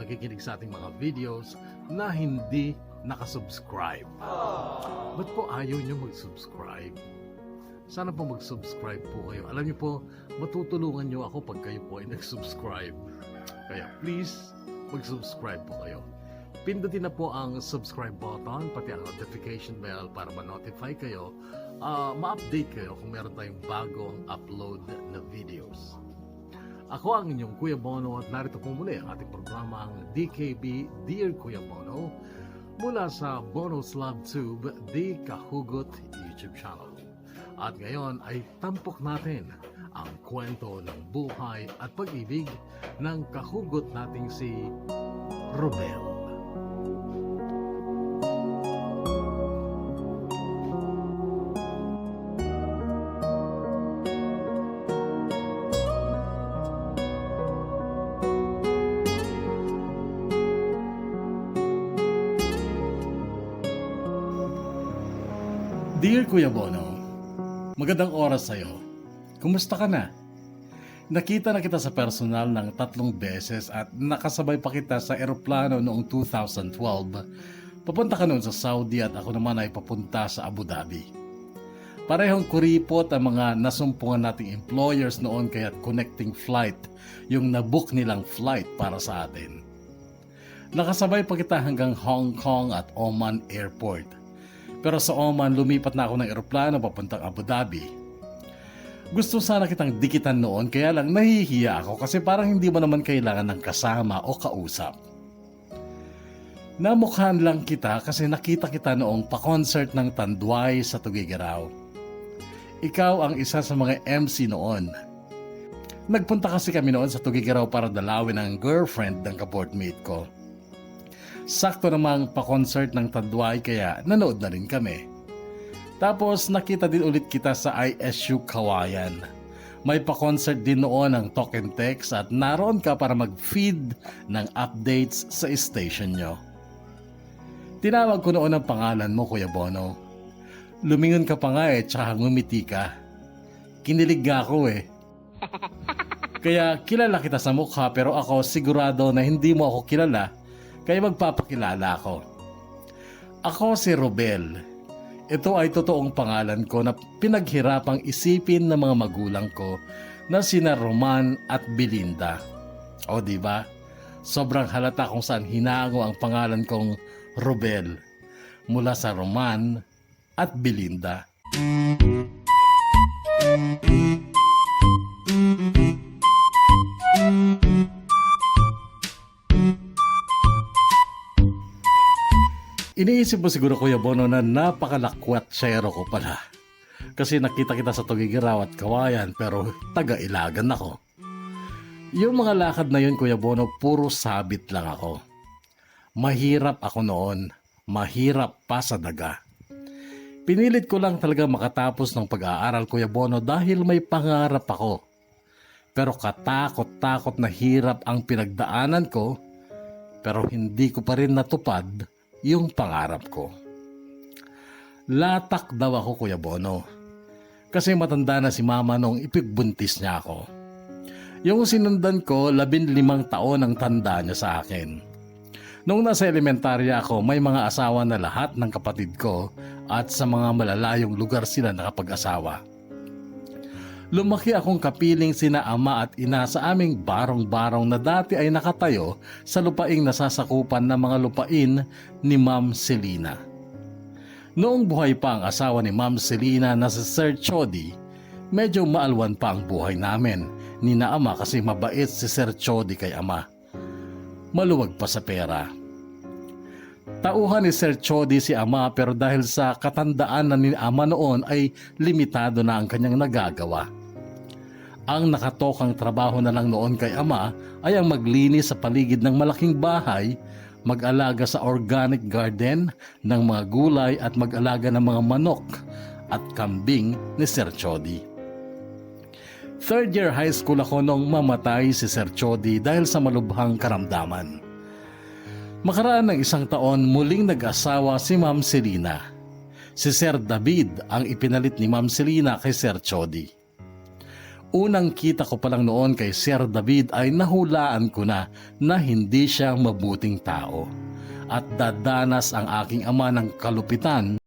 nakikinig sa ating mga videos na hindi nakasubscribe. Ba't po ayaw nyo mag-subscribe? Sana po mag-subscribe po kayo. Alam niyo po, matutulungan nyo ako pag kayo po ay nag-subscribe. Kaya please, mag-subscribe po kayo. Pindutin na po ang subscribe button, pati ang notification bell para ma-notify kayo, ma-update kayo kung meron tayong bagong upload na videos. Ako ang inyong Kuya Bono at narito po muli ang ating programang DKB Dear Kuya Bono mula sa Bono's Love Tube, The Kahugot YouTube channel. At ngayon ay tampok natin ang kwento ng buhay at pag-ibig ng kahugot nating si Robel. Dear Kuya Bono, magandang oras sa'yo. Kumusta ka na? Nakita na kita sa personal ng 3 beses at nakasabay pa kita sa eroplano noong 2012. Papunta ka noon sa Saudi at ako naman ay papunta sa Abu Dhabi. Parehong kuripot ang mga nasumpungan nating employers noon kaya't connecting flight yung nabook nilang flight para sa atin. Nakasabay pa kita hanggang Hong Kong at Oman Airport. Pero sa Oman, lumipat na ako ng eroplano papuntang Abu Dhabi. Gusto sana kitang dikitan noon, kaya lang nahihiya ako kasi parang hindi mo naman kailangan ng kasama o kausap. Namukhaan lang kita kasi nakita kita noong pa-concert ng Tanduay sa Tugigaraw. Ikaw ang isa sa mga MC noon. Nagpunta kasi kami noon sa Tugigaraw para dalawin ang girlfriend ng ka-boardmate ko. Sakto namang pa-concert ng Tanduay kaya nanood na rin kami. Tapos nakita din ulit kita sa ISU Kawayan. May pa-concert din noon ng Talk and Text at naroon ka para mag-feed ng updates sa station nyo. Tinawag ko noon ang pangalan mo, Kuya Bono. Lumingon ka pa nga tsaka ngumiti ka. Kinilig ako Kaya kilala kita sa mukha pero ako sigurado na hindi mo ako kilala. Kaya magpapakilala ako. Ako si Robel. Ito ay totoong pangalan ko na pinaghirapang isipin ng mga magulang ko na sina Roman at Belinda. O diba? Sobrang halata kung saan hinango ang pangalan kong Robel mula sa Roman at Belinda. Iniisip mo siguro, Kuya Bono, na napakalakwat-syero ko pala. Kasi nakita kita sa Tugigaraw at Kawayan pero taga-Ilagan ako. Yung mga lakad na yun, Kuya Bono, puro sabit lang ako. Mahirap ako noon. Mahirap pa sa daga. Pinilit ko lang talaga makatapos ng pag-aaral, Kuya Bono, dahil may pangarap ako. Pero katakot-takot na hirap ang pinagdaanan ko, pero hindi ko pa rin natupad yung pangarap ko. Latak daw ako, Kuya Bono. Kasi matanda na si Mama nung ipigbuntis niya ako. Yung sinundan ko, 15 taon ang tanda niya sa akin. Nung nasa elementarya ako, may mga asawa na lahat ng kapatid ko at sa mga malalayong lugar sila nakapag-asawa. Lumaki akong kapiling sina ama at ina sa aming barong-barong na dati ay nakatayo sa lupaing nasasakupan ng mga lupain ni Ma'am Selina. Noong buhay pa ang asawa ni Ma'am Selina na si Sir Chody, medyo maalwan pa ang buhay namin ni na ama kasi mabait si Sir Chody kay ama. Maluwag pa sa pera. Tauhan ni Sir Chody si ama pero dahil sa katandaan na ni ama noon ay limitado na ang kanyang nagagawa. Ang nakatokang trabaho na lang noon kay ama ay ang maglinis sa paligid ng malaking bahay, mag-alaga sa organic garden ng mga gulay at mag-alaga ng mga manok at kambing ni Sir Chody. 3rd year high school ako nung mamatay si Sir Chody dahil sa malubhang karamdaman. Makaraan ng 1 taon muling nag-asawa si Ma'am Selina. Si Sir David ang ipinalit ni Ma'am Selina kay Sir Chody. Unang kita ko pa lang noon kay Sir David ay nahulaan ko na hindi siya mabuting tao at dadanas ang aking ama ng kalupitan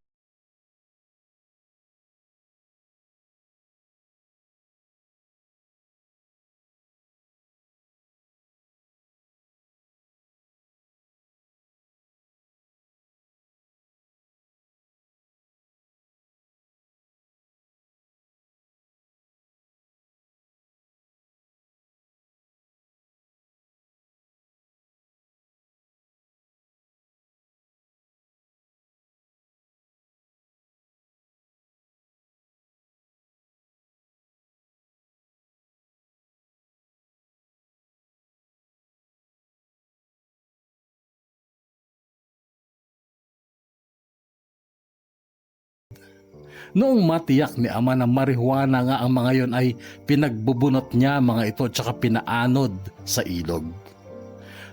noong matiyak ni ama na marihuana nga ang mga yon ay pinagbubunot niya mga ito at saka pinaanod sa ilog.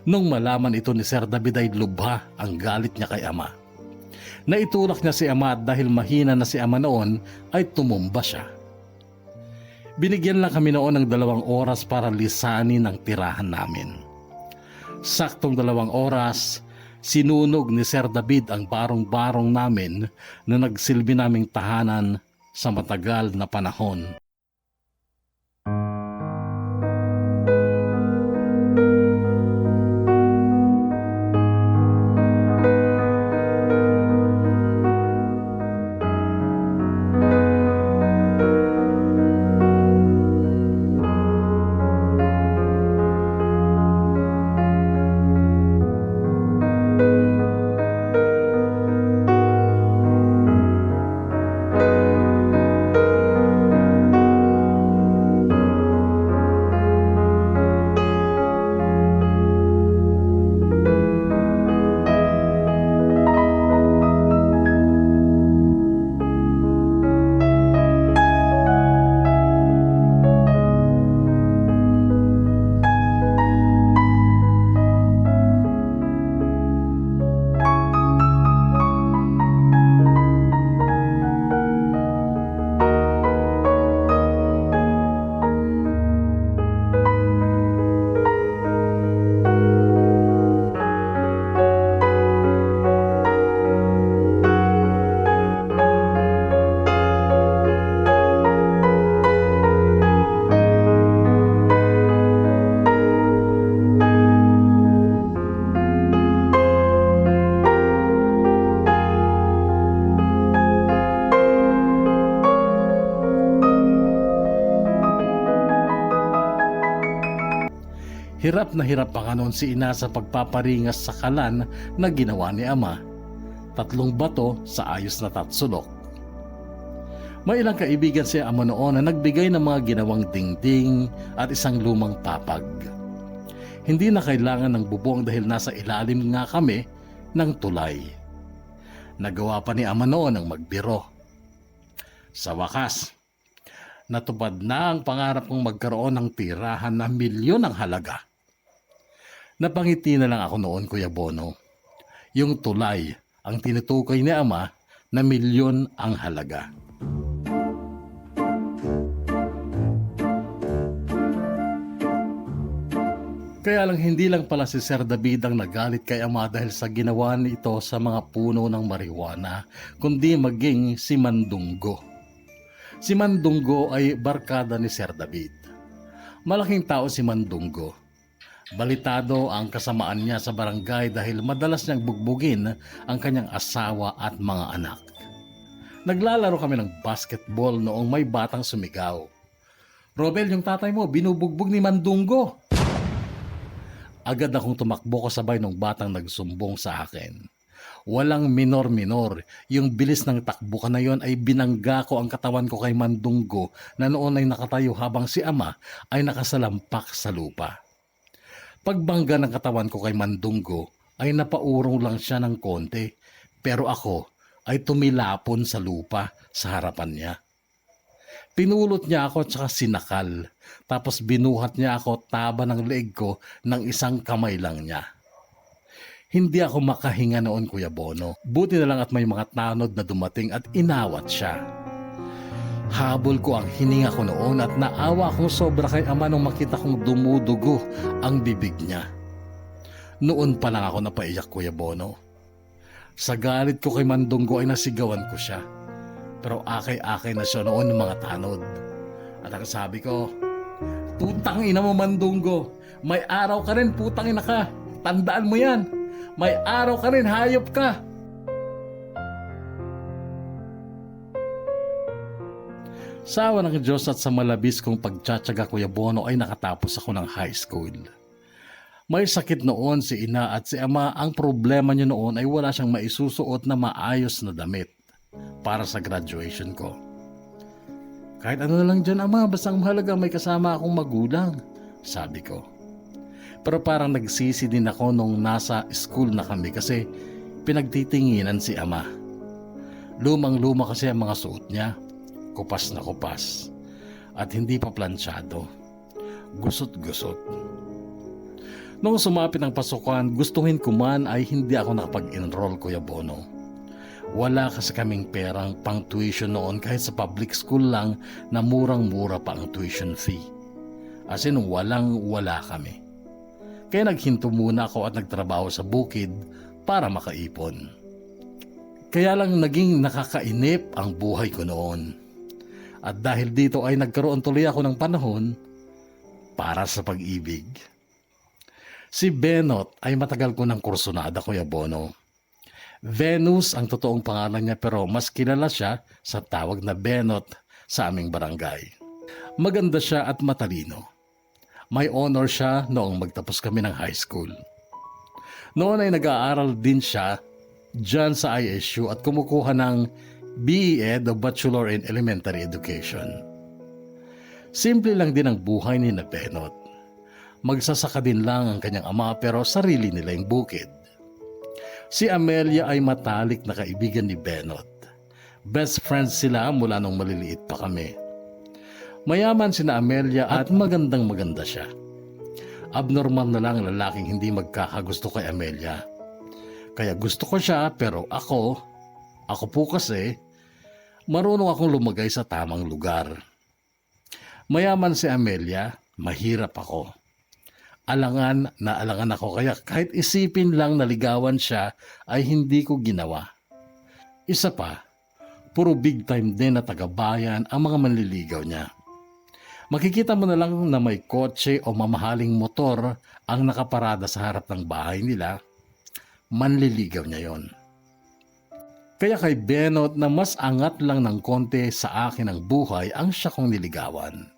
Nung malaman ito ni Sir David ay lubha ang galit niya kay ama. Naitulak niya si ama at dahil mahina na si ama noon ay tumumba siya. Binigyan lang kami noon ng 2 oras para lisanin ang tirahan namin. Saktong 2 oras, sinunog ni Sir David ang barong-barong namin na nagsilbi naming tahanan sa matagal na panahon. Hirap na hirap pa noon si ina sa pagpaparingas sa kalan na ginawa ni ama. 3 bato sa ayos na tatsulok. May ilang kaibigan si ama noon na nagbigay ng mga ginawang dingding at isang lumang papag. Hindi na kailangan ng bubong dahil nasa ilalim nga kami ng tulay. Nagawa pa ni ama noon ang magbiro. Sa wakas, natupad na ang pangarap kong magkaroon ng tirahan na milyon ang halaga. Napangiti na lang ako noon, Kuya Bono. Yung tulay ang tinutukoy ni ama na milyon ang halaga. Kaya lang hindi lang pala si Sir David ang nagalit kay ama dahil sa ginawa nito sa mga puno ng marijuana, kundi maging si Mandunggo. Si Mandunggo ay barkada ni Sir David. Malaking tao si Mandunggo. Balitado ang kasamaan niya sa barangay dahil madalas niyang bugbugin ang kanyang asawa at mga anak. Naglalaro kami ng basketball noong may batang sumigaw, "Robel, yung tatay mo binubugbog ni Mandunggo." Agad akong tumakbo kasabay ng batang nagsumbong sa akin. Walang minor-minor, yung bilis ng takbo ka na yon ay binangga ko ang katawan ko kay Mandunggo na noon ay nakatayo habang si ama ay nakasalampak sa lupa. Pagbangga ng katawan ko kay Mandunggo ay napaurong lang siya ng konti, pero ako ay tumilapon sa lupa sa harapan niya. Pinulot niya ako at saka sinakal, tapos binuhat niya ako taba ng leeg ko ng isang kamay lang niya. Hindi ako makahinga noon, Kuya Bono. Buti na lang at may mga tanod na dumating at inawat siya. Habol ko ang hininga ko noon at naawa akong sobra kay ama nung makita kong dumudugo ang bibig niya. Noon pa lang ako napaiyak, Kuya Bono. Sa galit ko kay Mandunggo ay nasigawan ko siya. Pero akay-akay na siya noon ng mga tanod. At ang sabi ko, "Putang ina mo, Mandunggo, may araw ka rin, putang ina ka. Tandaan mo yan. May araw ka rin, hayop ka." Sa awa ng Diyos at sa malabis kong pagtsatsaga, Kuya Bono, ay nakatapos ako ng high school. May sakit noon si ina at si ama. Ang problema niya noon ay wala siyang maisusuot na maayos na damit para sa graduation ko. "Kahit ano na lang dyan, ama, basta ang mahalaga may kasama akong magulang," sabi ko. Pero parang nagsisi din ako nung nasa school na kami kasi pinagtitinginan si ama. Lumang-luma kasi ang mga suot niya. Kupas na kupas at hindi pa plansyado. Gusot-gusot. Nung sumapit ang pasukan, gustuhin ko man ay hindi ako nakapag-enroll, Kuya Bono. Wala kasi kaming perang pang tuition noon kahit sa public school lang na murang-mura pa ang tuition fee. As in, walang-wala kami. Kaya naghinto muna ako at nagtrabaho sa bukid para makaipon. Kaya lang naging nakakainip ang buhay ko noon. At dahil dito ay nagkaroon tuloy ako ng panahon para sa pag-ibig. Si Benot ay matagal ko ng kursunada, Kuya Bono. Venus ang totoong pangalan niya pero mas kilala siya sa tawag na Benot sa aming barangay. Maganda siya at matalino. May honor siya noong magtapos kami ng high school. Noon ay nag-aaral din siya dyan sa ISU at kumukuha ng BE o Bachelor in Elementary Education. Simple lang din ang buhay ni na Benot. Magsasaka din lang ang kanyang ama pero sarili nila yung bukid. Si Amelia ay matalik na kaibigan ni Benot. Best friends sila mula nung maliliit pa kami. Mayaman sina Amelia at magandang-maganda siya. Abnormal na lang lalaking hindi magkakagusto kay Amelia. Kaya gusto ko siya pero ako po kasi, marunong akong lumagay sa tamang lugar. Mayaman si Amelia, mahirap ako. Alangan na alangan ako kaya kahit isipin lang na ligawan siya ay hindi ko ginawa. Isa pa, puro big time din na taga-bayan ang mga manliligaw niya. Makikita mo na lang na may kotse o mamahaling motor ang nakaparada sa harap ng bahay nila, manliligaw niya yon. Kaya kay Benot na mas angat lang ng konti sa akin ang buhay ang siya kong niligawan.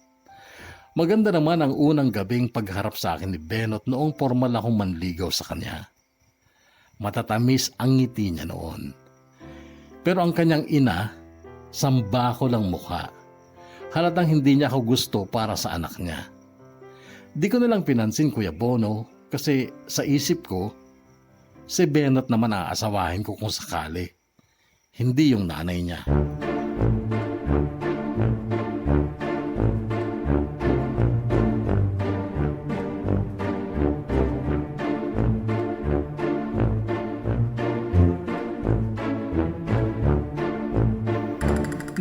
Maganda naman ang unang gabing pagharap sa akin ni Benot noong formal akong manligaw sa kanya. Matatamis ang ngiti niya noon. Pero ang kanyang ina, sambako lang mukha. Halatang hindi niya ako gusto para sa anak niya. Di ko nalang pinansin, Kuya Bono, kasi sa isip ko, si Benot naman aasawahin ko kung sakali. Hindi yung nanay niya.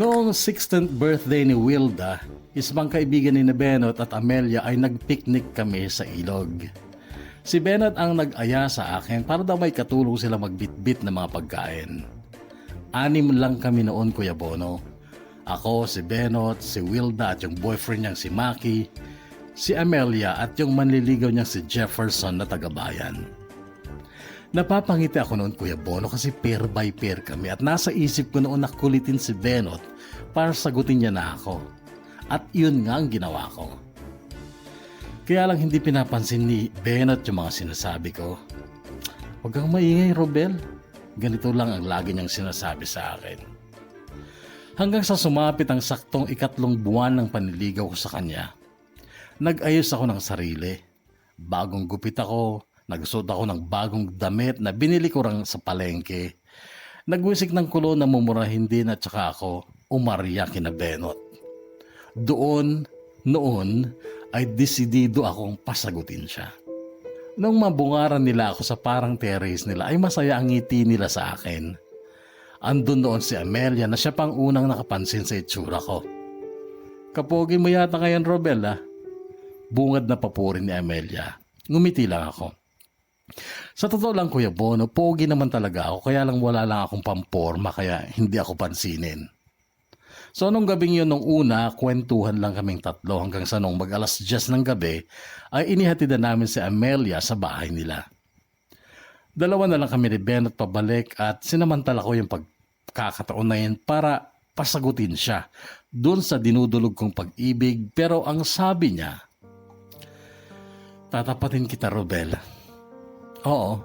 Noong 16th birthday ni Wilda, isang kaibigan ni Benot at Amelia ay nagpiknik kami sa ilog. Si Benot ang nag-aya sa akin para daw may katulong sila magbitbit ng mga pagkain. 6 lang kami noon, Kuya Bono. Ako, si Benot, si Wilda at yung boyfriend niyang si Maki, si Amelia at yung manliligaw niyang si Jefferson na taga-bayan. Napapangiti ako noon, Kuya Bono, kasi pair by pair kami at nasa isip ko noon na kulitin si Benot para sagutin niya na ako. At yun nga ang ginawa ko. Kaya lang hindi pinapansin ni Benot yung mga sinasabi ko. "Huwag kang maingay, Robel." Ganito lang ang lagi niyang sinasabi sa akin. Hanggang sa sumapit ang saktong 3 buwan ng panliligaw ko sa kanya. Nag-ayos ako ng sarili. Bagong gupit ako, nagsuot ako ng bagong damit na binili ko lang sa palengke. Nagwisik ng kulo na mumurahin din at saka ako umarya kina Benot. Noon ay desidido akong pasagutin siya. Nung mabungaran nila ako sa parang terrace nila ay masaya ang ngiti nila sa akin. Andun noon si Amelia na siya pang unang nakapansin sa itsura ko. Kapogi mo yata ngayon, Robel, ah. Bungad na papuri ni Amelia. Ngumiti lang ako. Sa totoo lang, Kuya Bono, pogi naman talaga ako, kaya lang wala lang akong pamporma, kaya hindi ako pansinin. So nung gabing yun, nung una, kwentuhan lang kaming tatlo hanggang sa nung mag-alas 10 ng gabi, ay inihatid na namin si Amelia sa bahay nila. Dalawa na lang kami ni Benot pabalik at sinamantala ko yung pagkakataon na yun para pasagutin siya doon sa dinudulog kong pag-ibig, pero ang sabi niya, "Tatapatin kita, Robel." Oo,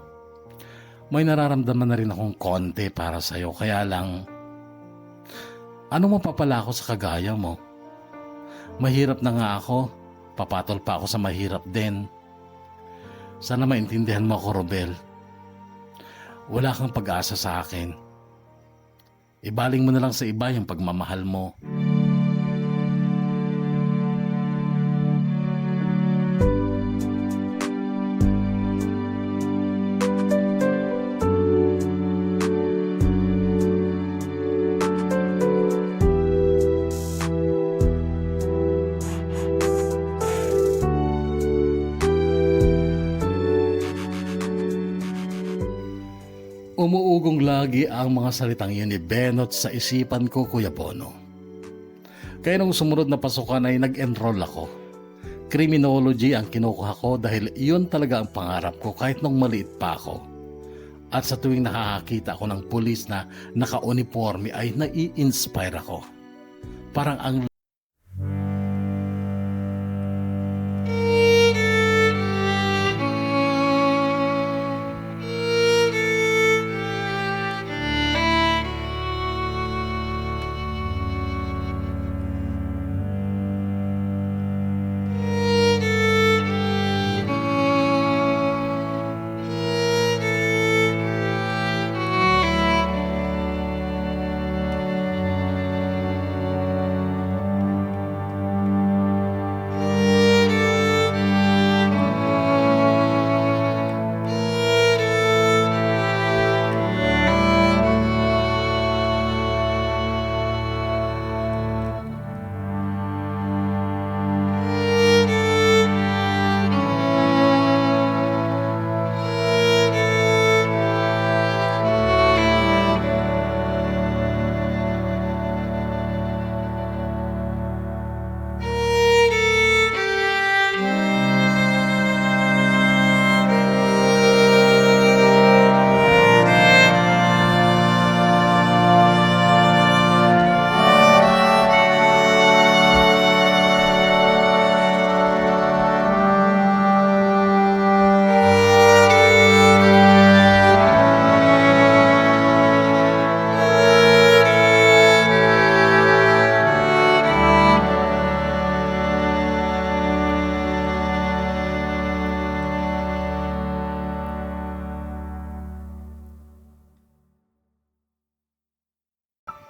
may nararamdaman na rin akong konti para sa'yo, kaya lang, ano mo pa pala ako sa kagaya mo? Mahirap na nga ako, papatol pa ako sa mahirap din. Sana maintindihan mo ako, Robel. Wala kang pag-asa sa akin. Ibaling mo na lang sa iba yung pagmamahal mo. Umuugong lagi ang mga salitang yun ni Benot sa isipan ko, Kuya Bono. Kaya nung sumunod na pasukan ay nag-enroll ako. Criminology ang kinukuha ko dahil yun talaga ang pangarap ko kahit nung maliit pa ako. At sa tuwing nakakakita ako ng pulis na naka-uniforme ay nai-inspire ako. Parang ang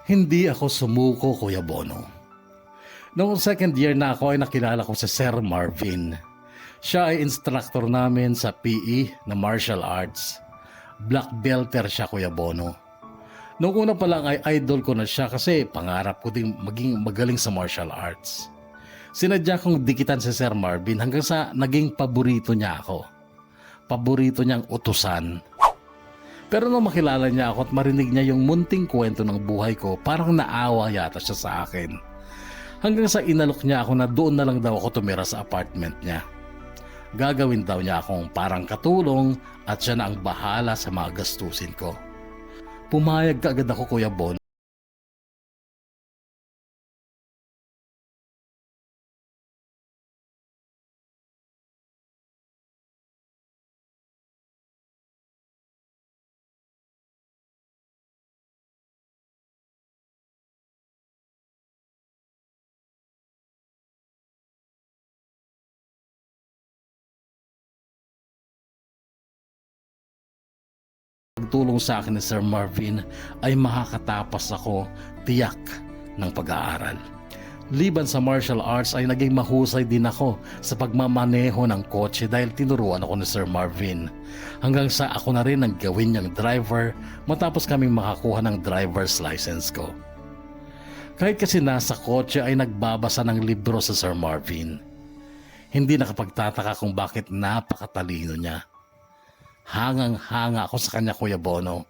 hindi ako sumuko, Kuya Bono. Noong second year na ako ay nakilala ko si Sir Marvin. Siya ay instructor namin sa PE na martial arts. Black belter siya, Kuya Bono. Noong una pa lang ay idol ko na siya kasi pangarap ko ding maging magaling sa martial arts. Sinadya kong dikitan si Sir Marvin hanggang sa naging paborito niya ako. Paborito niyang utusan. Pero nung makilala niya ako at marinig niya yung munting kwento ng buhay ko, parang naawa yata siya sa akin. Hanggang sa inalok niya ako na doon na lang daw ako tumira sa apartment niya. Gagawin daw niya akong parang katulong at siya na ang bahala sa mga gastusin ko. Pumayag kaagad ako, Kuya Bon. Pagtulong sa akin ni Sir Marvin ay makakatapas ako tiyak ng pag-aaral. Liban sa martial arts ay naging mahusay din ako sa pagmamaneho ng kotse dahil tinuruan ako ni Sir Marvin. Hanggang sa ako na rin ang gawin niyang driver matapos kaming makakuha ng driver's license ko. Kahit kasi nasa kotse ay nagbabasa ng libro sa Sir Marvin. Hindi nakapagtataka kung bakit napakatalino niya. Hangang-hanga ako sa kanya, Kuya Bono.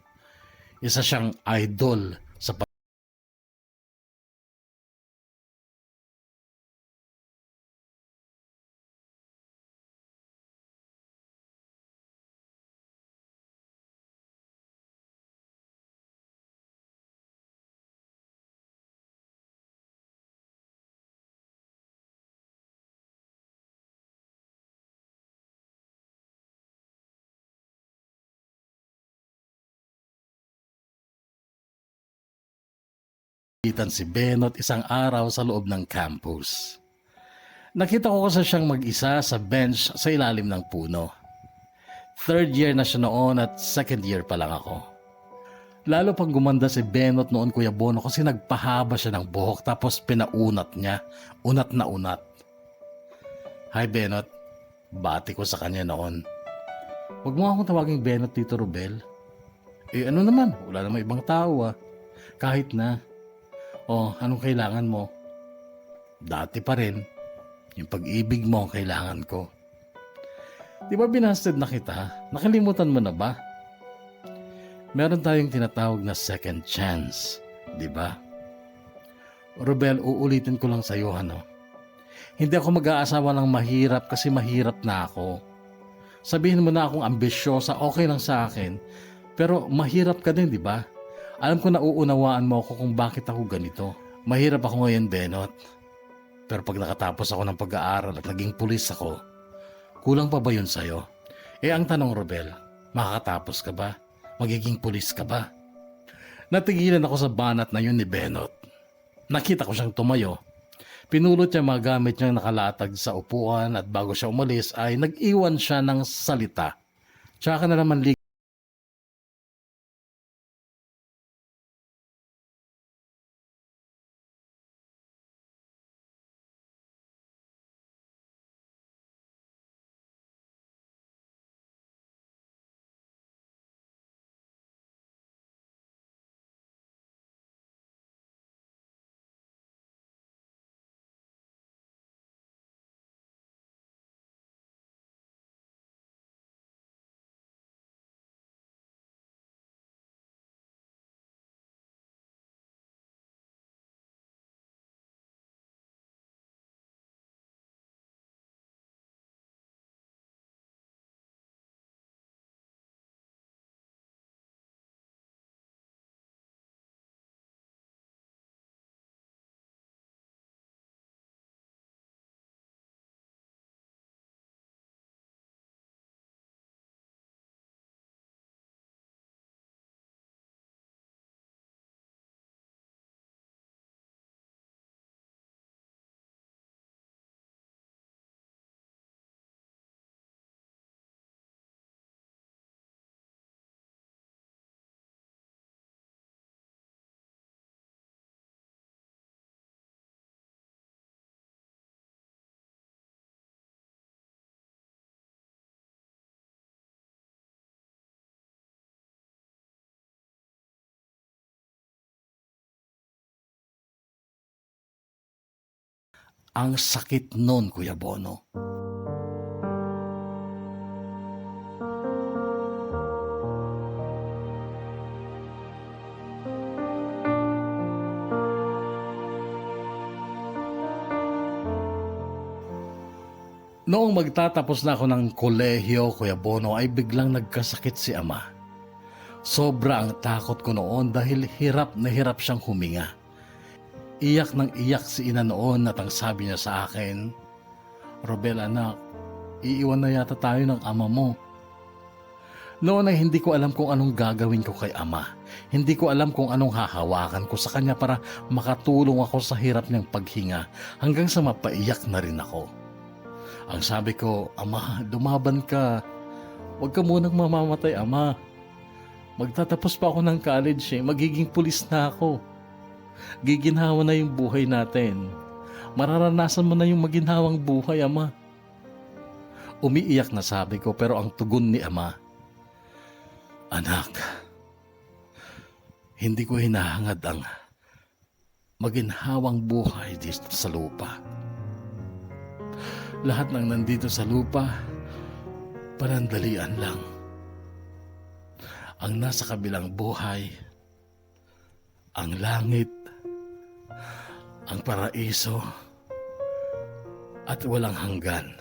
Isa siyang idol sa pagkakaitan si Benot isang araw sa loob ng campus. Nakita ko kasi siyang mag-isa sa bench sa ilalim ng puno. Third year na siya noon at second year pa lang ako. Lalo pang gumanda si Benot noon, Kuya Bono, kasi nagpahaba siya ng buhok tapos pinaunat niya. Unat na unat. Hi Benot, bati ko sa kanya noon. Huwag mo akong tawaging Benot, Tito Rubel. Ano naman, wala namang ibang tao ah. Kahit na. Anong kailangan mo? Dati pa rin. Yung pag-ibig mo ang kailangan ko. Di ba binasted na kita? Nakalimutan mo na ba? Meron tayong tinatawag na second chance. Di ba? Rubel, uulitin ko lang sa iyo, Hindi ako mag-aasawa ng mahirap kasi mahirap na ako. Sabihin mo na akong ambisyosa, okay lang sa akin. Pero mahirap ka din, di ba? Alam ko na uunawaan mo ako kung bakit ako ganito. Mahirap ako ngayon, Benot. Pero pag nakatapos ako ng pag-aaral at naging pulis ako, kulang pa ba yun sa'yo? Ang tanong, Robel, makakatapos ka ba? Magiging pulis ka ba? Natigilan ako sa banat na yun ni Benot. Nakita ko siyang tumayo. Pinulot niya mga gamit niyang nakalatag sa upuan at bago siya umalis ay nag-iwan siya ng salita. Tsaka na naman ang sakit nun, Kuya Bono. Noong magtatapos na ako ng kolehiyo, Kuya Bono, ay biglang nagkasakit si Ama. Sobra ang takot ko noon dahil hirap na hirap siyang huminga. Iyak ng iyak si ina noon at ang sabi niya sa akin, Robel anak, iiwan na yata tayo ng ama mo. Noon ay hindi ko alam kung anong gagawin ko kay Ama. Hindi ko alam kung anong hahawakan ko sa kanya para makatulong ako sa hirap niyang paghinga hanggang sa mapaiyak na rin ako. Ang sabi ko, Ama, dumaban ka. Huwag ka munang mamamatay, Ama. Magtatapos pa ako ng college magiging pulis na ako. Giginhawa na yung buhay natin. Mararanasan mo na yung maginhawang buhay, Ama. Umiiyak na sabi ko pero ang tugon ni Ama, Anak, hindi ko hinahangad ang maginhawang buhay dito sa lupa. Lahat ng nandito sa lupa, panandalian lang. Ang nasa kabilang buhay, ang langit, ang paraiso, at walang hanggan.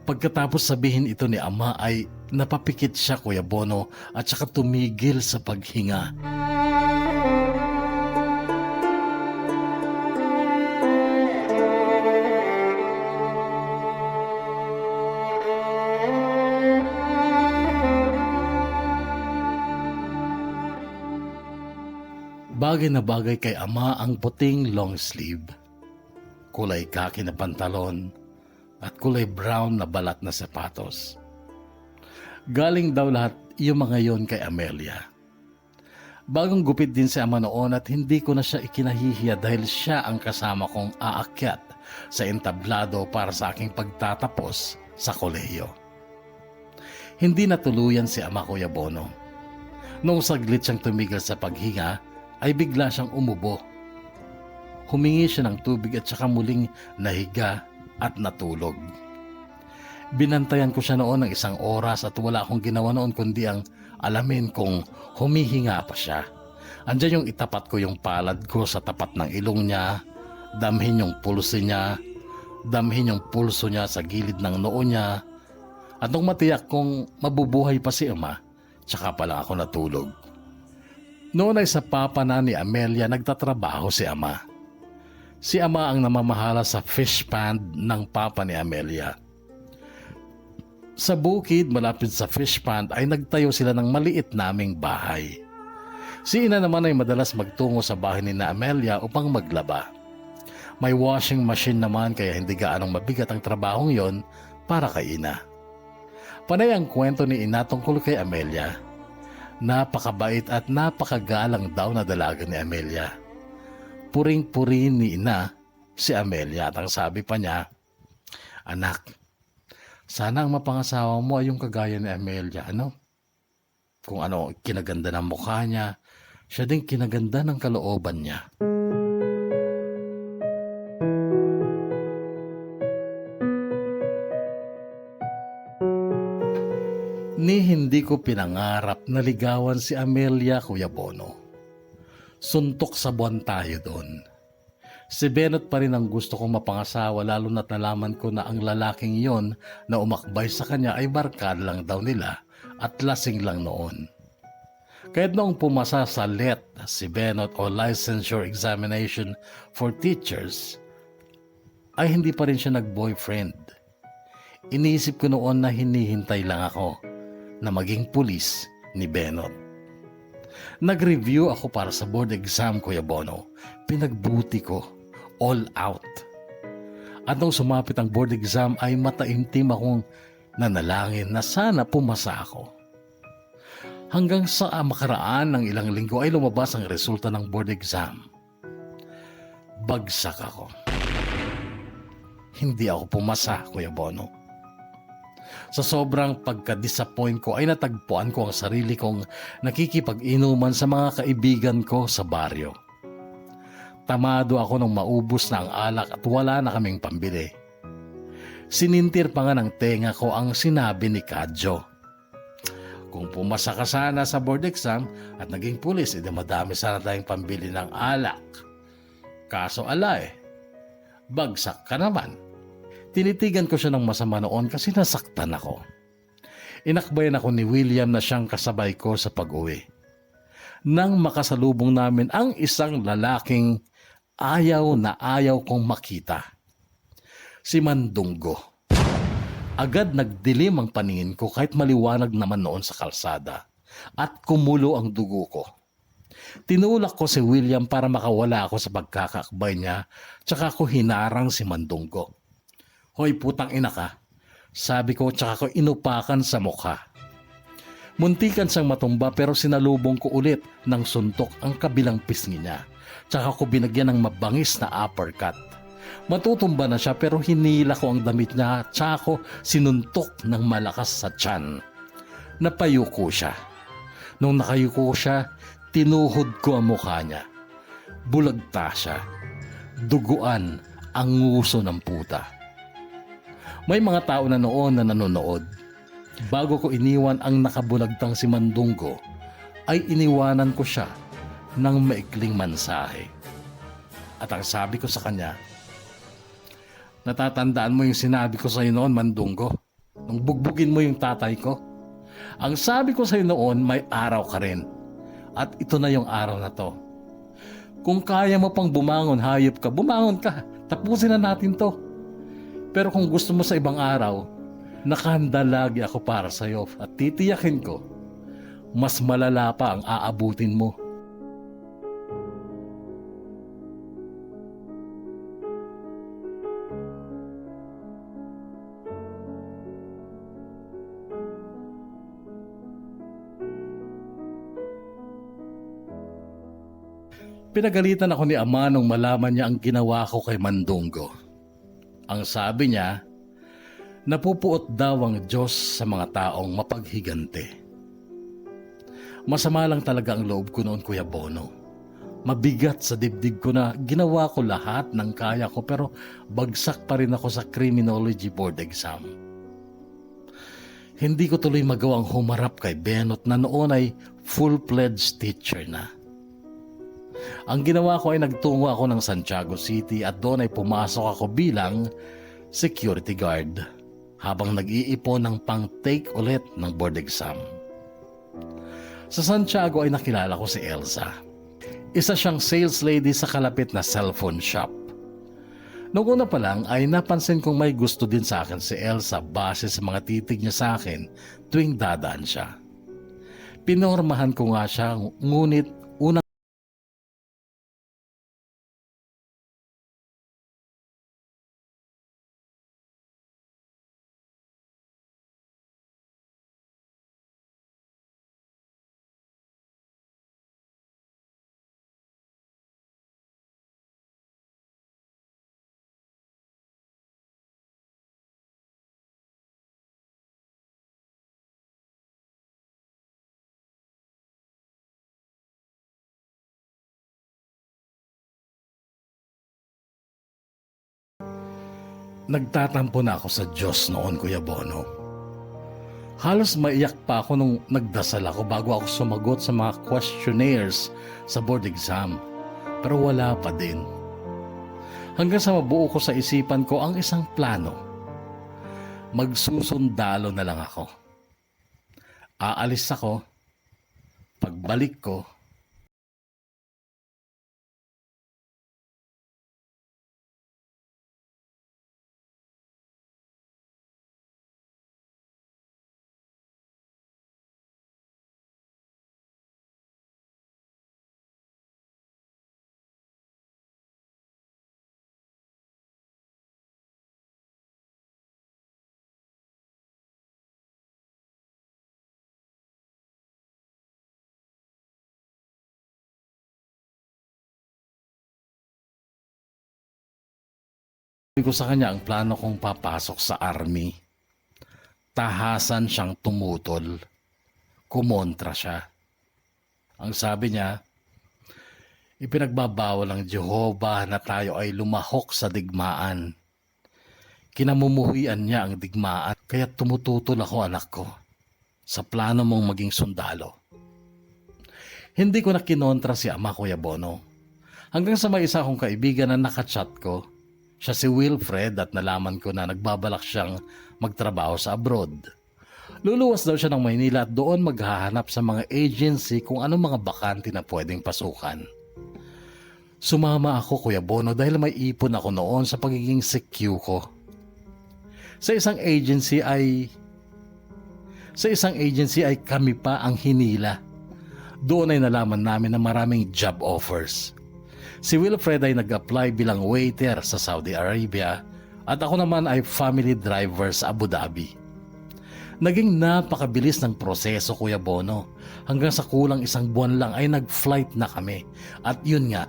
Pagkatapos sabihin ito ni Ama ay napapikit siya, Kuya Bono, at saka tumigil sa paghinga. Bagay na bagay kay Ama ang puting long sleeve, kulay kaki na pantalon, at kulay brown na balat na sapatos. Galing daw lahat yung mga yon kay Amelia. Bagong gupit din si Ama noon at hindi ko na siya ikinahihiya dahil siya ang kasama kong aakyat sa entablado para sa aking pagtatapos sa kolehiyo. Hindi natuluyan si Ama, Kuya Bono. Noong saglit siyang tumigil sa paghinga, ay bigla siyang umubo. Humingi siya ng tubig at saka muling nahiga at natulog. Binantayan ko siya noon ng 1 oras at wala akong ginawa noon kundi ang alamin kung humihinga pa siya. Andiyan yung itapat ko yung palad ko sa tapat ng ilong niya, damhin yung pulso niya, damhin yung pulso niya sa gilid ng noo niya, at nung matiyak kong mabubuhay pa si Ama, tsaka pala ako natulog. Noon ay sa papa na ni Amelia nagtatrabaho si Ama. Si Ama ang namamahala sa fish pond ng papa ni Amelia. Sa bukid malapit sa fish pond ay nagtayo sila ng maliit naming bahay. Si Ina naman ay madalas magtungo sa bahay ni na Amelia upang maglaba. May washing machine naman kaya hindi gaanong mabigat ang trabahong yon para kay Ina. Panay ang kwento ni Ina tungkol kay Amelia. Napakabait at napakagalang daw na dalaga ni Amelia. Puring-puri ni Ina si Amelia at ang sabi pa niya, "Anak, sana ang mapangasawa mo ay yung kagaya ni Amelia, ano? Kung ano, kinaganda ng mukha niya, siya din kinaganda ng kalooban niya." Ni hindi ko pinangarap na ligawan si Amelia, Kuya Bono. Suntok sa buwan tayo doon. Si Benot pa rin ang gusto kong mapangasawa lalo na't nalaman ko na ang lalaking yon na umakbay sa kanya ay barkada lang daw nila at lasing lang noon. Kahit noong pumasa sa LET si Benot o Licensure Examination for Teachers, ay hindi pa rin siya nag-boyfriend. Iniisip ko noon na hinihintay lang ako na maging pulis ni Benot. Nag-review ako para sa board exam, Kuya Bono. Pinagbuti ko, all out. At nung sumapit ang board exam ay mataimtim akong nanalangin na sana pumasa ako. Hanggang sa makaraan ng ilang linggo ay lumabas ang resulta ng board exam. Bagsak ako. Hindi ako pumasa, Kuya Bono. Sa sobrang pagka-disappoint ko ay natagpuan ko ang sarili kong nakikipag-inuman sa mga kaibigan ko sa baryo. Tamado ako nung maubos na ang alak at wala na kaming pambili. Sinintir pa nga ng tenga ko ang sinabi ni Kadjo. Kung pumasa ka sana sa board exam at naging pulis, edi madami sana tayong pambili ng alak. Kaso bagsak ka naman. Tinitigan ko siya ng masama noon kasi nasaktan ako. Inakbayan ako ni William na siyang kasabay ko sa pag-uwi. Nang makasalubong namin ang isang lalaking ayaw na ayaw kong makita. Si Mandunggo. Agad nagdilim ang paningin ko kahit maliwanag naman noon sa kalsada at kumulo ang dugo ko. Tinulak ko si William para makawala ako sa pagkakakbay niya tsaka ko hinarang si Mandunggo. "Hoy, putang ina ka," sabi ko tsaka ko inupakan sa mukha. Muntikan siyang matumba pero sinalubong ko ulit ng suntok ang kabilang pisngi niya. Tsaka ko binagyan ng mabangis na uppercut. Matutumba na siya pero hinila ko ang damit niya tsaka ko sinuntok ng malakas sa tiyan. Napayuko siya. Nung nakayuko siya, tinuhod ko ang mukha niya. bulagta siya. Duguan ang nguso ng puta. May mga tao na noon na nanonood. Bago ko iniwan ang nakabulagtang si Mandunggo, ay iniwanan ko siya ng maikling mensahe. At ang sabi ko sa kanya, natatandaan mo yung sinabi ko sa iyo noon, Mandunggo, nung bugbugin mo yung tatay ko? Ang sabi ko sa iyo noon, may araw ka rin. At ito na yung araw na to. Kung kaya mo pang bumangon, hayop ka, bumangon ka. Tapusin na natin to. Pero kung gusto mo sa ibang araw, nakahanda lagi ako para sa iyo at titiyakin ko, mas malala pa ang aabutin mo. Pinagalitan ako ni Ama nung malaman niya ang ginawa ko kay Mandunggo. Ang sabi niya, napupuot daw ang Diyos sa mga taong mapaghigante. Masama lang talaga ang loob ko noon, Kuya Bono. Mabigat sa dibdib ko na ginawa ko lahat ng kaya ko pero bagsak pa rin ako sa Criminology Board exam. Hindi ko tuloy magawang humarap kay Benot na noon ay full-fledged teacher na. Ang ginawa ko ay nagtungo ako ng Santiago City at doon ay pumasok ako bilang security guard habang nag-iipon ng pang-take ulit ng board exam. Sa Santiago ay nakilala ko si Elsa. Isa siyang sales lady sa kalapit na cellphone shop. Noong una pa lang ay napansin kong may gusto din sa akin si Elsa base sa mga titig niya sa akin tuwing dadaan siya. Pinormahan ko nga siya ngunit unang nagtatampo na ako sa Diyos noon, Kuya Bono. Halos maiyak pa ako nung nagdasal ako bago ako sumagot sa mga questionnaires sa board exam. Pero wala pa din. Hanggang sa mabuo ko sa isipan ko ang isang plano. Magsusundalo na lang ako. Aalis ako. Pagbalik ko, sabi ko sa kanya ang plano kong papasok sa army. Tahasan siyang tumutol. Kumontra siya. Ang sabi niya, ipinagbabawal ng Jehovah na tayo ay lumahok sa digmaan. Kinamumuhian niya ang digmaan, kaya tumututol ako, anak ko, sa plano mong maging sundalo. Hindi ko na kinontra si Ama, Kuya Bono. Hanggang sa may isa kong kaibigan na nakachat ko, siya si Wilfred at nalaman ko na nagbabalak siyang magtrabaho sa abroad. Luluwas daw siya ng Maynila at doon maghahanap sa mga agency kung anong mga bakante na pwedeng pasukan. Sumama ako, Kuya Bono, dahil may ipon ako noon sa pagiging CQ ko. Sa isang agency ay kami pa ang hinila. Doon ay nalaman namin na maraming job offers. Si Wilfred ay nag-apply bilang waiter sa Saudi Arabia at ako naman ay family driver sa Abu Dhabi. Naging napakabilis ng proseso, Kuya Bono. Hanggang sa kulang isang buwan lang ay nag-flight na kami. At yun nga,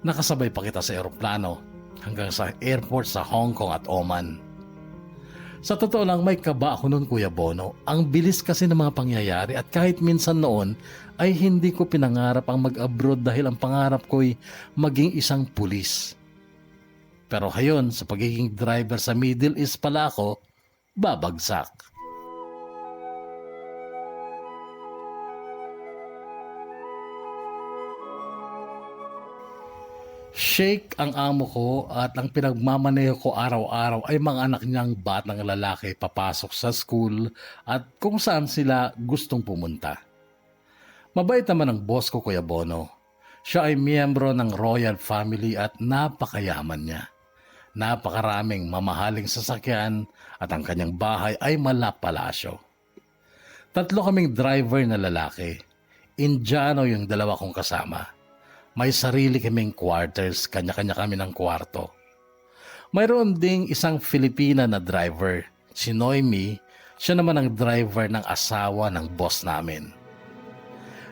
nakasabay pa kita sa eroplano hanggang sa airport sa Hong Kong at Oman. Sa totoo lang, may kaba ako noon, Kuya Bono. Ang bilis kasi ng mga pangyayari at kahit minsan noon ay hindi ko pinangarap ang mag-abroad dahil ang pangarap ko'y maging isang pulis. Pero ngayon, sa pagiging driver sa Middle East pala ako, babagsak. Sheikh ang amo ko at ang pinagmamaneho ko araw-araw ay mga anak niyang batang lalaki papasok sa school at kung saan sila gustong pumunta. Mabait naman ang boss ko, Kuya Bono. Siya ay miyembro ng royal family at napakayaman niya. Napakaraming mamahaling sasakyan at ang kanyang bahay ay malapalasyo. 3 kaming driver na lalaki. Indiano yung 2 kong kasama. May sarili kaming quarters, kanya-kanya kami ng kwarto. Mayroon ding isang Filipina na driver, si Noemi. Siya naman ang driver ng asawa ng boss namin.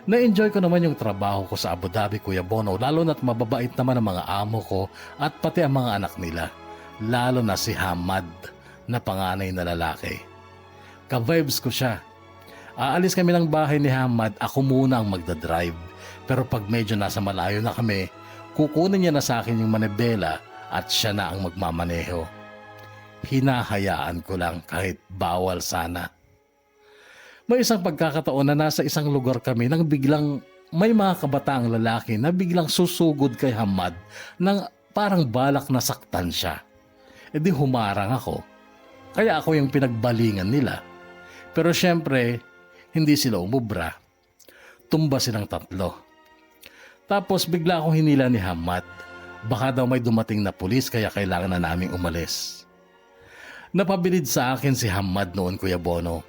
Na-enjoy ko naman yung trabaho ko sa Abu Dhabi, Kuya Bono, lalo na't mababait naman ang mga amo ko at pati ang mga anak nila, lalo na si Hamad na panganay na lalaki. Ka-vibes ko siya. Aalis kami ng bahay ni Hamad, ako muna ang magdadrive. Pero pag medyo nasa malayo na kami, kukunin niya na sa akin yung manibela at siya na ang magmamaneho. Hinahayaan ko lang kahit bawal sana. May isang pagkakataon na nasa isang lugar kami nang biglang may mga kabataang lalaki na biglang susugod kay Hamad nang parang balak na saktan siya. E di humarang ako. Kaya ako yung pinagbalingan nila. Pero syempre, hindi sila umubra. Tumba silang 3. Tapos bigla akong hinila ni Hamad. Baka daw may dumating na pulis kaya kailangan na naming umalis. Napabilid sa akin si Hamad noon, Kuya Bono.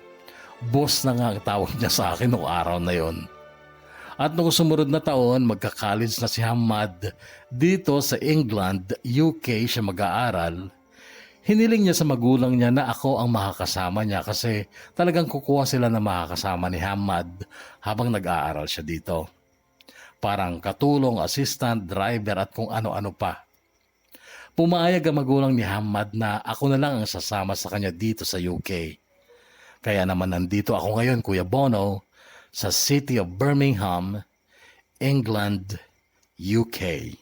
Boss na nga ang tawag niya sa akin noong araw na yon. At noong sumunod na taon, magka-college na si Hamad dito sa England, UK siya mag-aaral. Hiniling niya sa magulang niya na ako ang makakasama niya kasi talagang kukuha sila na makakasama ni Hamad habang nag-aaral siya dito. Parang katulong, assistant, driver at kung ano-ano pa. Pumayag ang magulang ni Hamad na ako na lang ang sasama sa kanya dito sa UK. Kaya naman nandito ako ngayon, Kuya Bono, sa city of Birmingham, England, UK.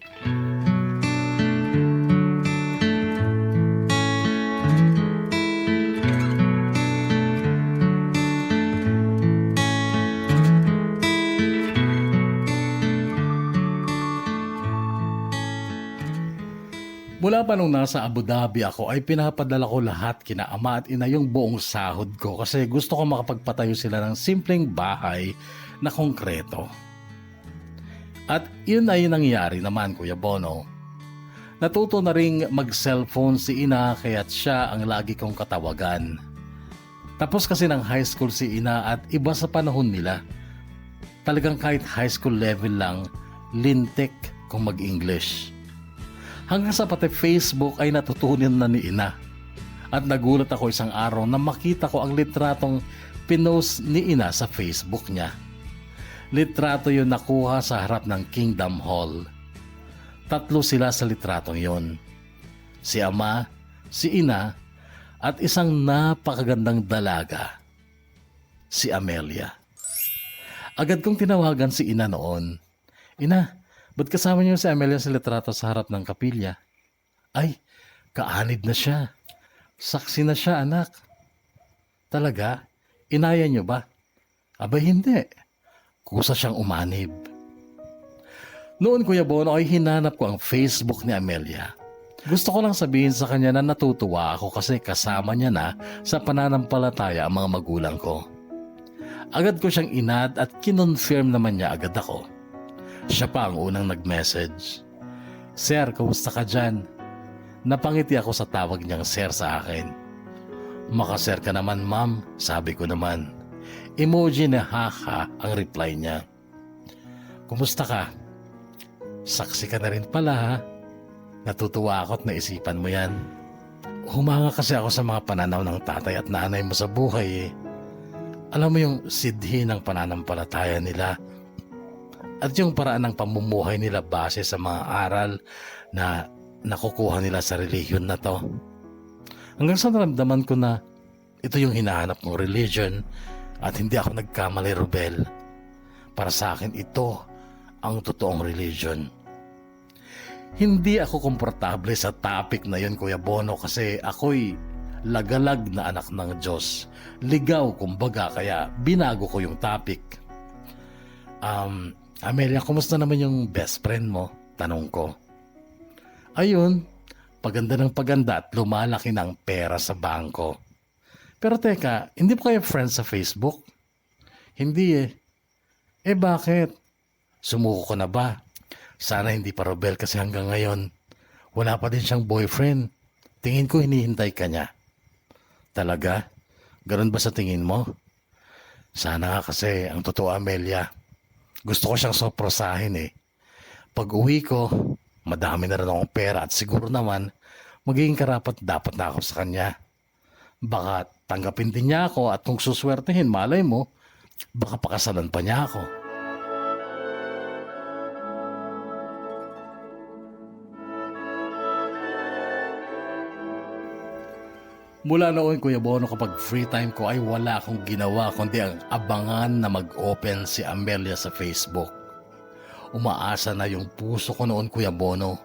Mula pa nung nasa Abu Dhabi ako ay pinapadala ko lahat kina ama at ina yung buong sahod ko kasi gusto ko makapagpatayo sila ng simpleng bahay na konkreto. At yun ay nangyari naman, Kuya Bono. Natuto na ring mag-cellphone si ina kaya't siya ang lagi kong katawagan. Tapos kasi ng high school si ina at iba sa panahon nila. Talagang kahit high school level lang, lintik kung mag-English. Hanggang sa pati Facebook ay natutunan na ni ina. At nagulat ako isang araw na makita ko ang litratong pinost ni ina sa Facebook niya. Litrato yun nakuha sa harap ng Kingdom Hall. 3 sila sa litratong yon. Si ama, si ina, at isang napakagandang dalaga, si Amelia. Agad kong tinawagan si ina noon. Ina, ba't kasama niyo si Amelia sa litrato sa harap ng kapilya? Ay, kaanib na siya. Saksi na siya, anak. Talaga? Inaya niyo ba? Abay, hindi. Kusa siyang umanib. Noon, Kuya Bono, ay hinanap ko ang Facebook ni Amelia. Gusto ko lang sabihin sa kanya na natutuwa ako kasi kasama niya na sa pananampalataya ang mga magulang ko. Agad ko siyang inad at kinonfirm naman niya agad ako. Siya pa ang unang nag-message. Sir, kamusta ka dyan? Napangiti ako sa tawag niyang sir sa akin. Maka-sir ka naman, ma'am, sabi ko naman. Emoji na haha ang reply niya. Kumusta ka? Saksi ka na rin pala ha. Natutuwa ako at naisipan mo yan. Humanga kasi ako sa mga pananaw ng tatay at nanay mo sa buhay eh. Alam mo yung sidhi ng pananampalataya nila at yung paraan ng pamumuhay nila base sa mga aral na nakukuha nila sa relihiyon na to. Hanggang sa naramdaman ko na ito yung hinahanap kong religion at hindi ako nagkamali, Robel. Para sa akin, ito ang totoong religion. Hindi ako komportable sa topic na yun, Kuya Bono, kasi ako'y lagalag na anak ng Diyos. Ligaw, kumbaga, kaya binago ko yung topic. Amelia, kumusta naman yung best friend mo? Tanong ko. Ayun, paganda ng paganda at lumalaki ng pera sa bangko. Pero teka, hindi po kayo friends sa Facebook? Hindi eh. Eh bakit? Sumuko ko na ba? Sana hindi pa, Robel, kasi hanggang ngayon, wala pa din siyang boyfriend. Tingin ko hinihintay ka niya. Talaga? Ganun ba sa tingin mo? Sana nga kasi, ang totoo, Amelia, gusto ko siyang soprosahin eh. Pag uwi ko, madami na rin akong pera at siguro naman, magiging karapat dapat na ako sa kanya. Baka tanggapin din niya ako at kung suswertehin, malay mo, baka pakasalan pa niya ako. Mula noon, Kuya Bono, kapag free time ko ay wala akong ginawa kundi ang abangan na mag-open si Amelia sa Facebook. Umaasa na yung puso ko noon, Kuya Bono.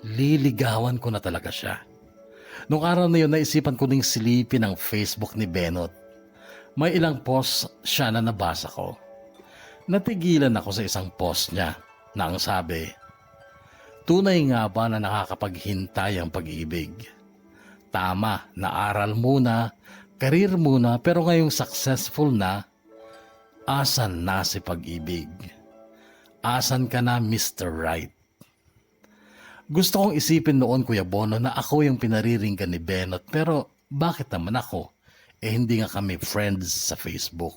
Liligawan ko na talaga siya. Nung araw na yun, naisipan ko ding silipin ang Facebook ni Benot. May ilang post siya na nabasa ko. Natigilan ako sa isang post niya na ang sabi, "Tunay nga ba na nakakapaghintay ang pag-ibig? Tama, naaral muna, karir muna, pero ngayong successful na, asan na si pag-ibig? Asan ka na, Mr. Right?" Gusto kong isipin noon, Kuya Bono, na ako yung pinariringgan ni Benot, pero bakit naman ako? Hindi nga kami friends sa Facebook.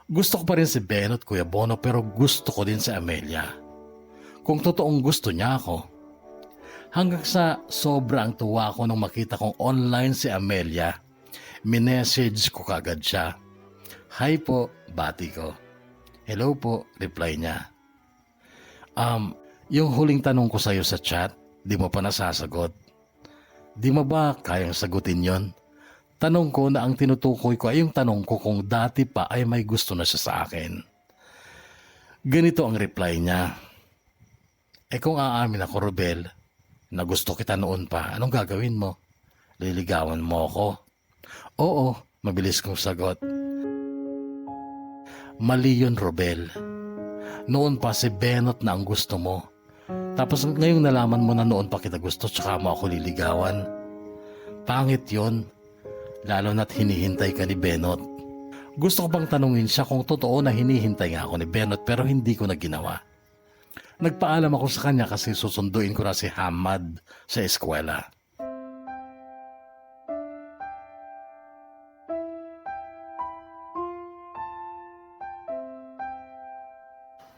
Gusto ko pa rin si Benot, Kuya Bono, pero gusto ko din si Amelia. Kung totoong gusto niya ako. Hanggang sa sobrang tuwa ko nung makita kong online si Amelia, minessage ko kagad siya. "Hi po," bati ko. "Hello po," reply niya. Yung huling tanong ko sa'yo sa chat, di mo pa nasasagot. Di mo ba kayang sagutin yon? Tanong ko na ang tinutukoy ko ay yung tanong ko kung dati pa ay may gusto na siya sa akin. Ganito ang reply niya. Kung aamin ako, Robel, na gusto kita noon pa, anong gagawin mo? Liligawan mo ako?" "Oo," mabilis kong sagot. "Mali yun, Robel. Noon pa si Benot na ang gusto mo. Tapos ngayong nalaman mo na noon pa kita gusto tsaka mo ako liligawan. Pangit yun, lalo na't hinihintay ka ni Benot." Gusto ko bang tanungin siya kung totoo na hinihintay nga ako ni Benot pero hindi ko na ginawa. Nagpaalam ako sa kanya kasi susunduin ko na si Hamad sa eskwela.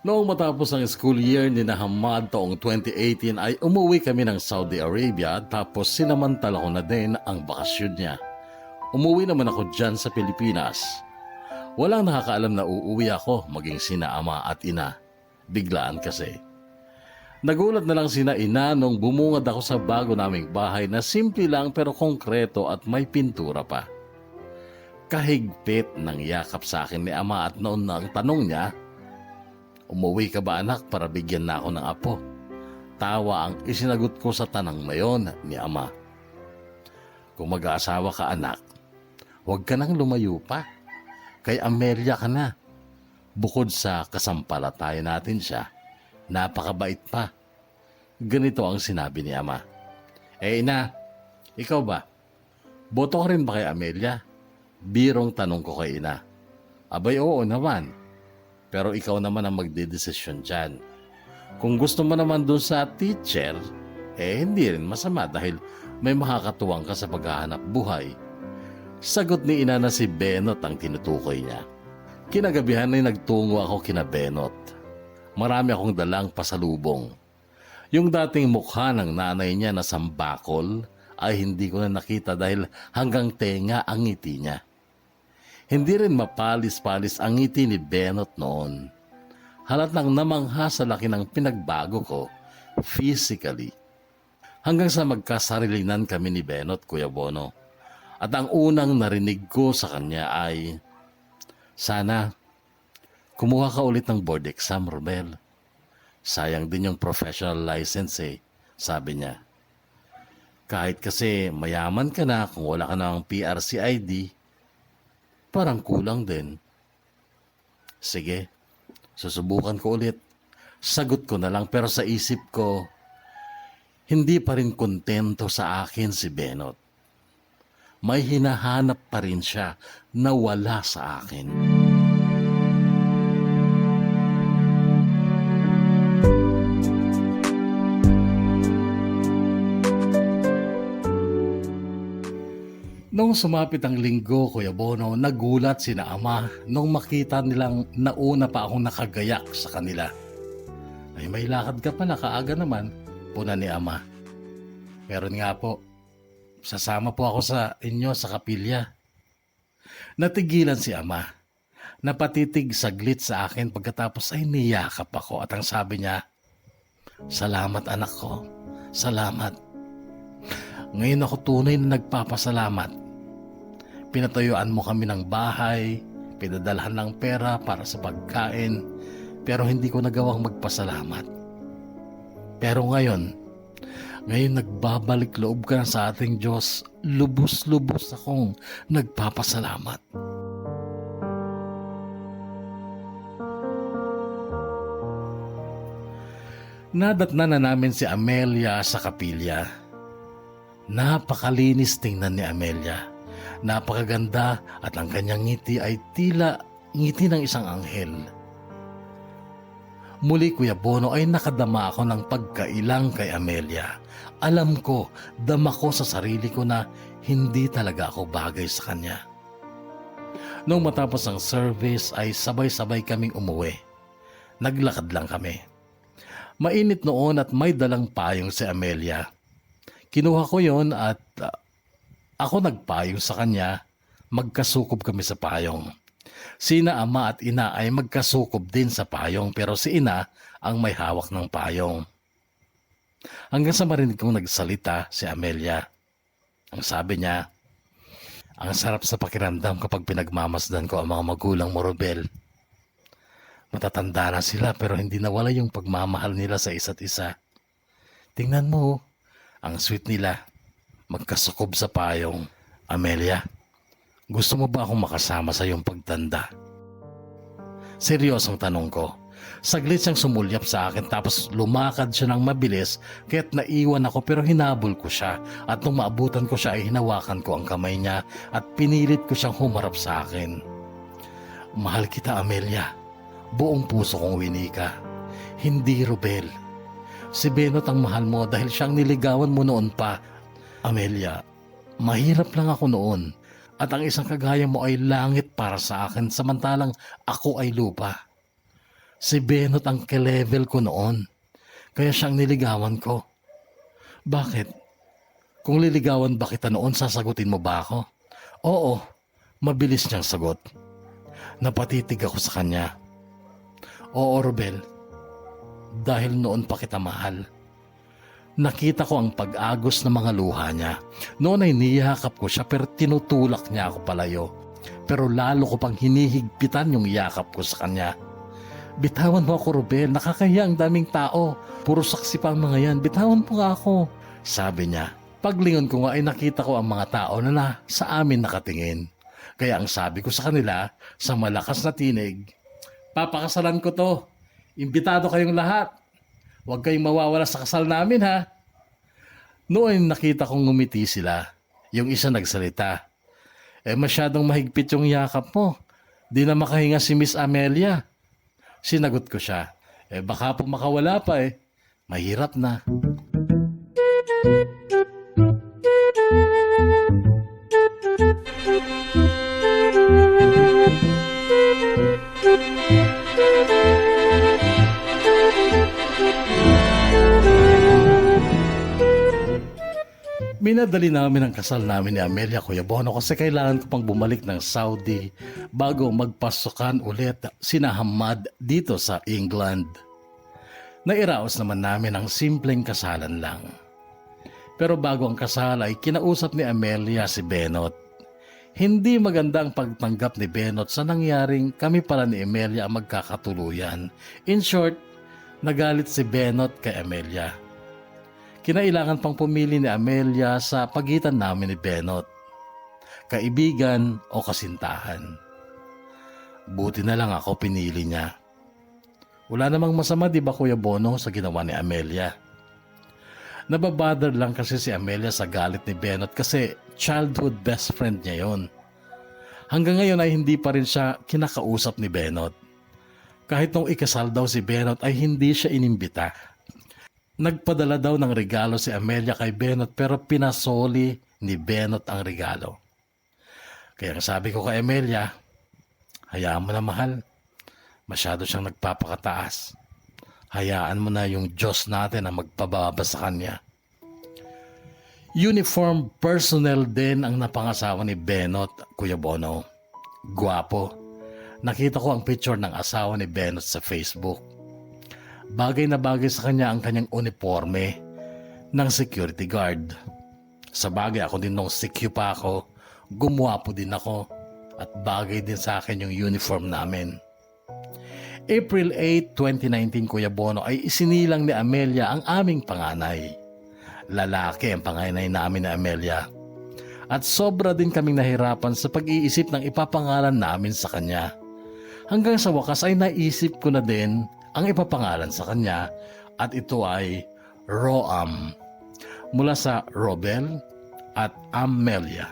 Noong matapos ang school year ni Hamad taong 2018 ay umuwi kami ng Saudi Arabia tapos sinamantala ko na din ang bakasyon niya. Umuwi naman ako dyan sa Pilipinas. Walang nakakaalam na uuwi ako maging sina ama at ina. Biglaan kasi. Nagulat na lang sina ina nung bumungad ako sa bago naming bahay na simple lang pero konkreto at may pintura pa. Kahigpit ng yakap sa akin ni ama at noon na ang tanong niya, "Umuwi ka ba anak para bigyan na ako ng apo?" Tawa ang isinagot ko sa tanang na yon ni ama. "Kung mag-aasawa ka anak, huwag ka nang lumayo pa. Kay Amelia ka na. Bukod sa kasampalataya natin siya, napakabait pa." Ganito ang sinabi ni ama. Ina, ikaw ba? Boto ka rin ba kay Amelia?" Birong tanong ko kay ina. "Abay oo naman. Pero ikaw naman ang magdedesisyon dyan. Kung gusto mo naman dun sa teacher, hindi rin masama dahil may makakatuwang ka sa paghahanap buhay." Sagot ni ina na si Benot ang tinutukoy niya. Kinagabihan ay nagtungo ako kina Benot. Marami akong dalang pasalubong. Yung dating mukha ng nanay niya na sambakol ay hindi ko na nakita dahil hanggang tenga ang ngiti niya. Hindi rin mapalis-palis ang ngiti ni Benot noon. Halatang namangha sa laki ng pinagbago ko physically. Hanggang sa magkasarilinan kami ni Benot, Kuya Bono. At ang unang narinig ko sa kanya ay, sana, kumuha ka ulit ng board exam, Robel. Sayang din yung professional license sabi niya. Kahit kasi mayaman ka na kung wala ka ng PRC ID, parang kulang din. Sige, susubukan ko ulit. Sagot ko na lang pero sa isip ko, hindi pa rin kontento sa akin si Benot. May hinahanap pa rin siya na wala sa akin. Nung sumapit ang linggo, Kuya Bono, nagulat sina Ama nung makita nilang nauna pa akong nakagayak sa kanila. Ay, may lakad ka pala, kaaga naman, puna ni Ama. Meron nga po, sasama po ako sa inyo sa kapilya. Natigilan si Ama. Napatitig saglit sa akin pagkatapos ay niyakap ako at ang sabi niya, salamat anak ko, salamat. Ngayon ako tunay na nagpapasalamat. Pinatayuan mo kami ng bahay, pinadalhan ng pera para sa pagkain, pero hindi ko nagawang magpasalamat. Pero ngayon nagbabalik loob ka na sa ating Diyos, lubos-lubos akong nagpapasalamat. Nadatnan na namin si Amelia sa kapilya. Napakalinis tingnan ni Amelia. Napakaganda at ang kanyang ngiti ay tila ngiti ng isang anghel. Muli, Kuya Bono, ay nakadama ako ng pagkailang kay Amelia. Alam ko, dama ko sa sarili ko na hindi talaga ako bagay sa kanya. Nung matapos ang service ay sabay-sabay kaming umuwi. Naglakad lang kami. Mainit noon at may dalang payong si Amelia. Kinuha ko yon at ako nagpayong sa kanya, magkasukob kami sa payong. Sina Ama at Ina ay magkasukob din sa payong pero si Ina ang may hawak ng payong. Hanggang sa marinig kong nagsalita si Amelia. Ang sabi niya, ang sarap sa pakiramdam kapag pinagmamasdan ko ang mga magulang mo, Robel. Matatanda na sila pero hindi nawala yung pagmamahal nila sa isa't isa. Tingnan mo, ang sweet nila. Magkasukob sa payong. Amelia, gusto mo ba akong makasama sa iyong pagtanda? Seryosong tanong ko. Saglit siyang sumulyap sa akin tapos lumakad siya ng mabilis kaya't naiwan ako pero hinabol ko siya at nung maabutan ko siya ay hinawakan ko ang kamay niya at pinilit ko siyang humarap sa akin. Mahal kita, Amelia. Buong puso kong winika. Hindi, Robel. Si Benot ang mahal mo dahil siyang niligawan mo noon pa. Amelia, mahirap lang ako noon at ang isang kagaya mo ay langit para sa akin samantalang ako ay lupa. Si Benot ang ke-level ko noon, kaya siyang niligawan ko. Bakit? Kung liligawan ba kita noon, sasagutin mo ba ako? Oo, mabilis niyang sagot. Napatitig ako sa kanya. Oo, Robel, dahil noon pa kita mahal. Nakita ko ang pag-agos ng mga luha niya. Noon ay niyakap ko siya pero tinutulak niya ako palayo. Pero lalo ko pang hinihigpitan yung yakap ko sa kanya. Bitawan mo ako, Robel. Nakakahiya ang daming tao. Puro saksi pa ang mga yan. Bitawan mo nga ako. Sabi niya. Paglingon ko nga ay nakita ko ang mga tao na sa amin nakatingin. Kaya ang sabi ko sa kanila sa malakas na tinig, papakasalan ko to. Imbitado kayong lahat. Huwag kayong mawawala sa kasal namin, ha? Noon nakita kong ngumiti sila. Yung isa nagsalita. Masyadong mahigpit yung yakap mo. Di na makahinga si Miss Amelia. Sinagot ko siya. Baka po makawala pa Mahirap na. Minadali namin ang kasal namin ni Amelia, Kuya Bono, kasi kailangan ko pang bumalik ng Saudi bago magpasukan ulit sina Hamad dito sa England. Nairaos naman namin ang simpleng kasalan lang. Pero bago ang kasal ay kinausap ni Amelia si Benot. Hindi maganda ang pagtanggap ni Benot sa nangyaring kami pala ni Amelia ang magkakatuluyan. In short, nagalit si Benot kay Amelia. Kinailangan pang pumili ni Amelia sa pagitan namin ni Benot, kaibigan o kasintahan. Buti na lang ako pinili niya. Wala namang masama, di ba Kuya Bono, sa ginawa ni Amelia? Nababother lang kasi si Amelia sa galit ni Benot kasi childhood best friend niya yon. Hanggang ngayon ay hindi pa rin siya kinakausap ni Benot. Kahit nung ikasal daw si Benot ay hindi siya inimbita. Nagpadala daw ng regalo si Amelia kay Benot pero pinasoli ni Benot ang regalo. Kaya sabi ko kay Amelia, hayaan mo na mahal. Masyado siyang nagpapakataas. Hayaan mo na yung Diyos natin ang magpababa sa kanya. Uniform personnel din ang napangasawa ni Benot, Kuya Bono. Gwapo. Nakita ko ang picture ng asawa ni Benot sa Facebook. Bagay na bagay sa kanya ang kanyang uniforme ng security guard. Sa bagay ako din nung CQ pa ako, gumwapo din ako at bagay din sa akin yung uniform namin. April 8, 2019, Kuya Bono, ay isinilang ni Amelia ang aming panganay. Lalaki ang panganay namin ni Amelia. At sobra din kaming nahirapan sa pag-iisip ng ipapangalan namin sa kanya. Hanggang sa wakas ay naisip ko na din ang ipapangalan sa kanya at ito ay Roam, mula sa Robel at Amelia.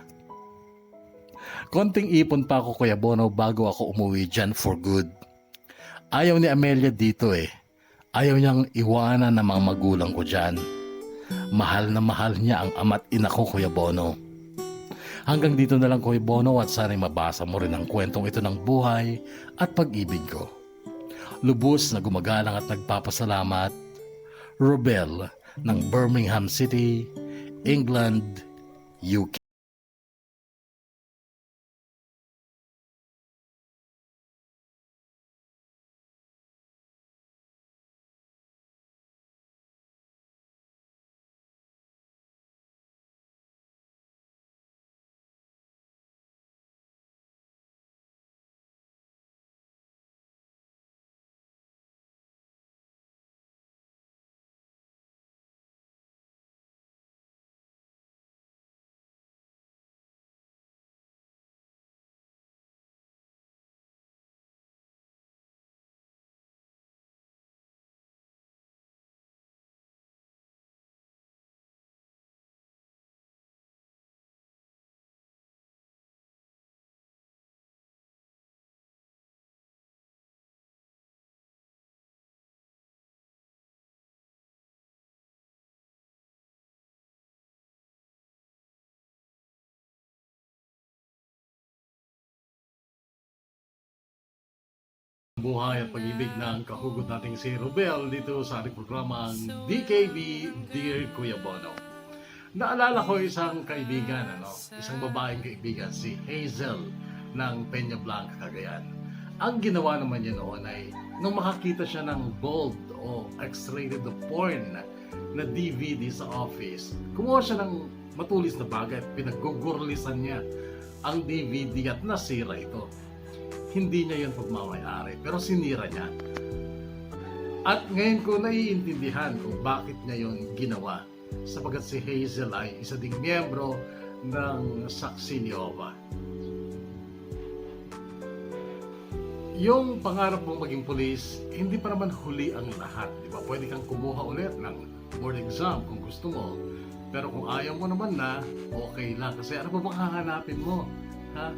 Konting ipon pa ako, Kuya Bono, bago ako umuwi dyan for good. Ayaw ni Amelia dito eh. Ayaw niyang iwanan ng mga magulang ko dyan. Mahal na mahal niya ang ama't ina ko, Kuya Bono. Hanggang dito na lang, Kuya Bono, at sana'y mabasa mo rin ang kwentong ito ng buhay at pag-ibig ko. Lubos na gumagalang at nagpapasalamat, Robel ng Birmingham City, England, UK. Buhay at pag-ibig ng kahugot nating si Robel dito sa ating programang DKB, Dear Kuya Bono. Naalala ko isang kaibigan, isang babaeng kaibigan, si Hazel ng Peña Blanca, Cagayan. Ang ginawa naman niya noon ay nung makakita siya ng gold o X-rated porn na DVD sa office, kumuha siya ng matulis na bagay at pinagugurlisan niya ang DVD at nasira ito. Hindi niya yun pagmamayari, pero sinira niya. At ngayon ko naiintindihan kung bakit niya yun ginawa, sapagkat si Hazel ay isa ding miyembro ng Saksi ni Jehovah. Yung pangarap mong maging pulis, hindi pa naman huli ang lahat. Di ba? Pwede kang kumuha ulit ng board exam kung gusto mo. Pero kung ayaw mo naman na, okay lang. Kasi ano ba bang hahanapin mo? Ha?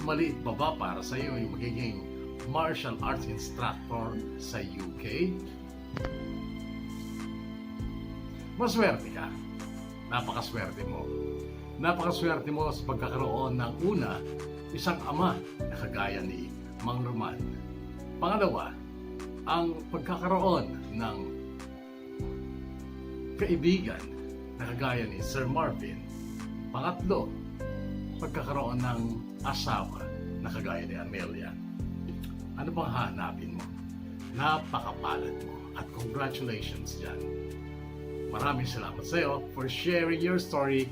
Maliit ba ba para sa iyo yung magiging martial arts instructor sa UK? Maswerte ka. Napakaswerte mo. Napakaswerte mo sa pagkakaroon ng una, isang ama na kagaya ni Mang Roman. Pangalawa, ang pagkakaroon ng kaibigan na kagaya ni Sir Marvin. Pangatlo, pagkakaroon ng asawa na kagaya ni Amelia. Ano bang hahanapin mo? Napakapalad mo at congratulations dyan. Maraming salamat sa iyo for sharing your story